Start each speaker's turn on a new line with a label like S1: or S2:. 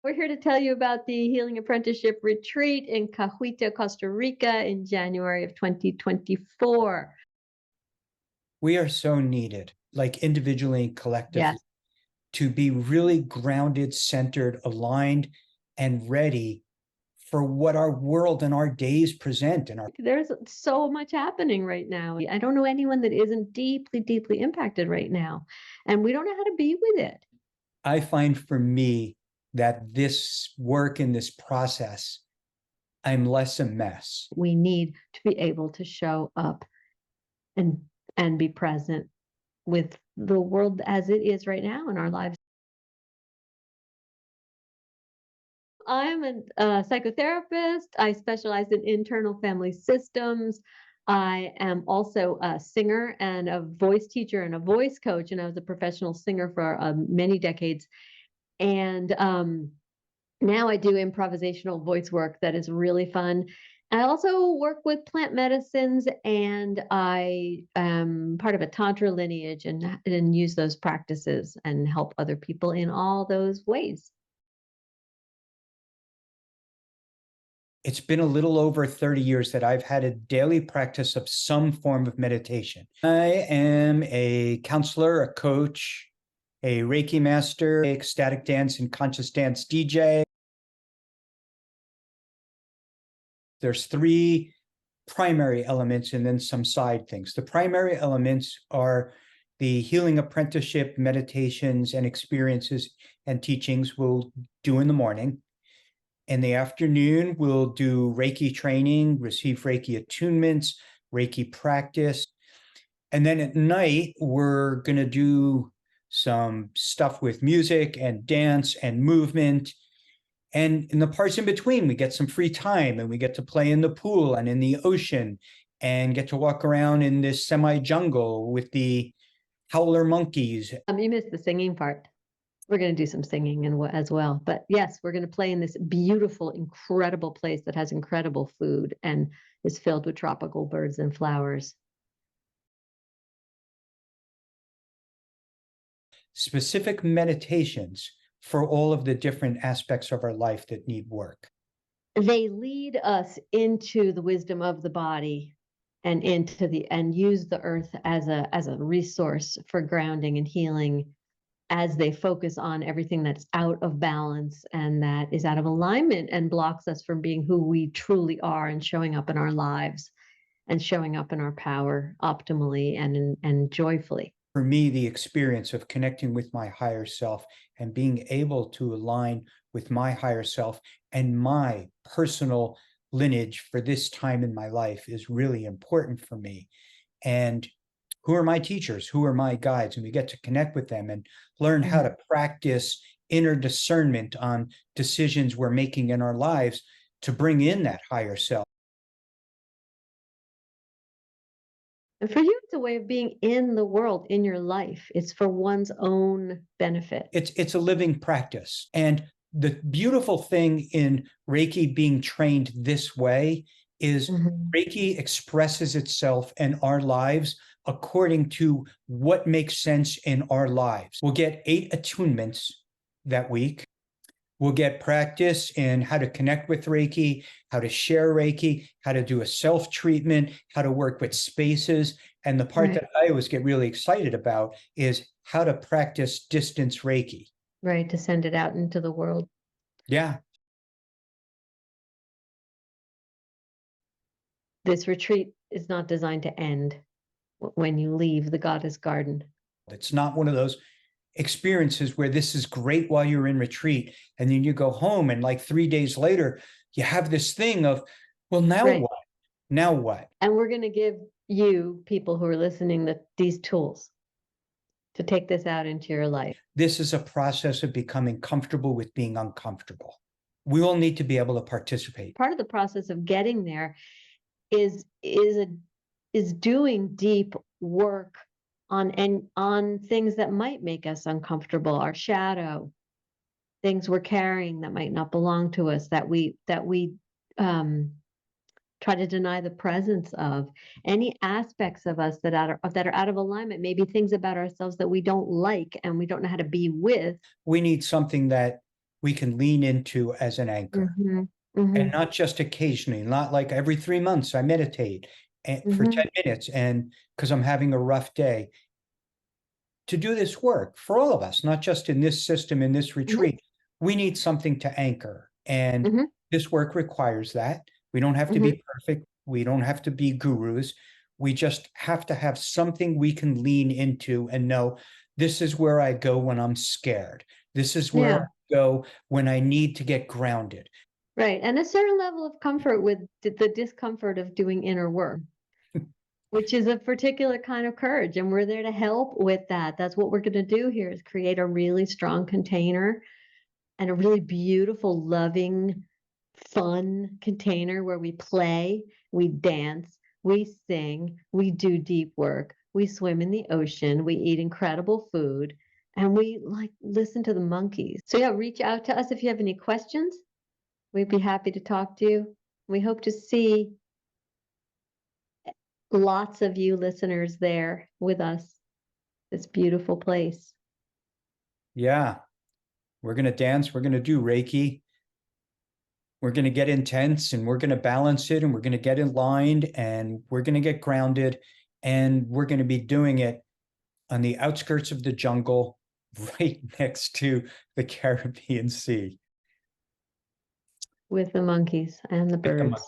S1: We're here to tell you about the Healing Apprenticeship Retreat in Cahuita, Costa Rica in January of 2024.
S2: We are so needed, like individually and collectively,
S1: Yes.
S2: to be really grounded, centered, aligned, and ready for what our world and our days present.
S1: There's so much happening right now. I don't know anyone that isn't deeply, deeply impacted right now. And we don't know how to be with it.
S2: I find for me that this work and this process, I'm less a mess.
S1: We need to be able to show up and be present with the world as it is right now in our lives. I'm a psychotherapist. I specialize in internal family systems. I am also a singer and a voice teacher and a voice coach, and I was a professional singer for many decades. And now I do improvisational voice work that is really fun. I also work with plant medicines, and I am part of a Tantra lineage and use those practices and help other people in all those ways.
S2: It's been a little over 30 years that I've had a daily practice of some form of meditation. I am a counselor, a coach, a Reiki master, a ecstatic dance and conscious dance DJ. There's three primary elements and then some side things. The primary elements are the healing apprenticeship meditations and experiences and teachings we'll do in the morning. In the afternoon, we'll do Reiki training, receive Reiki attunements, Reiki practice. And then at night, we're going to do some stuff with music and dance and movement. And in the parts in between, we get some free time and we get to play in the pool and in the ocean and get to walk around in this semi-jungle with the Howler Monkeys.
S1: You missed the singing part. We're going to do some singing as well. But yes, we're going to play in this beautiful, incredible place that has incredible food and is filled with tropical birds and flowers.
S2: Specific meditations for all of the different aspects of our life that need work.
S1: They lead us into the wisdom of the body and use the earth as a resource for grounding and healing, as they focus on everything that's out of balance and that is out of alignment and blocks us from being who we truly are and showing up in our lives and showing up in our power optimally and joyfully.
S2: For me, the experience of connecting with my higher self and being able to align with my higher self and my personal lineage for this time in my life is really important for me. And who are my teachers? Who are my guides? And we get to connect with them and learn how to practice inner discernment on decisions we're making in our lives to bring in that higher self.
S1: And for you, it's a way of being in the world, in your life. It's for one's own benefit.
S2: It's a living practice. And the beautiful thing in Reiki being trained this way is Reiki expresses itself in our lives according to what makes sense in our lives. We'll get 8 attunements that week. We'll get practice in how to connect with Reiki, how to share Reiki, how to do a self-treatment, how to work with spaces. And the part that I always get really excited about is how to practice distance Reiki.
S1: Right, to send it out into the world.
S2: Yeah.
S1: This retreat is not designed to end when you leave the goddess garden.
S2: It's not one of those experiences where this is great while you're in retreat and then you go home and like 3 days later you have this thing of, well, now what? Now what?
S1: And we're going to give you, people who are listening, these tools to take this out into your life.
S2: This is a process of becoming comfortable with being uncomfortable. We all need to be able to participate.
S1: Part of the process of getting there is doing deep work on things that might make us uncomfortable, our shadow, things we're carrying that might not belong to us, that we try to deny the presence of, any aspects of us that are out of alignment, maybe things about ourselves that we don't like and we don't know how to be with.
S2: We need something that we can lean into as an anchor.
S1: Mhm.
S2: And
S1: Mhm.
S2: not just occasionally, not like every 3 months I meditate for
S1: Mhm.
S2: 10 minutes and because I'm having a rough day. To do this work for all of us, not just in this system, in this
S1: Mhm.
S2: retreat, we need something to anchor. And
S1: Mhm.
S2: this work requires that. We don't have to
S1: Mhm.
S2: be perfect. We don't have to be gurus. We just have to have something we can lean into and know this is where I go when I'm scared. This is where
S1: Yeah.
S2: I go when I need to get grounded.
S1: Right. And a certain level of comfort with the discomfort of doing inner work, which is a particular kind of courage. And we're there to help with that. That's what we're going to do here is create a really strong container and a really beautiful, loving, fun container where we play, we dance, we sing, we do deep work, we swim in the ocean, we eat incredible food, and we like listen to the monkeys. So yeah, reach out to us if you have any questions. We'd be happy to talk to you. We hope to see lots of you listeners there with us. This beautiful place.
S2: Yeah, we're going to dance. We're going to do Reiki. We're going to get intense and we're going to balance it and we're going to get aligned and we're going to get grounded. And we're going to be doing it on the outskirts of the jungle, right next to the Caribbean Sea.
S1: With the monkeys and the
S2: With the
S1: birds.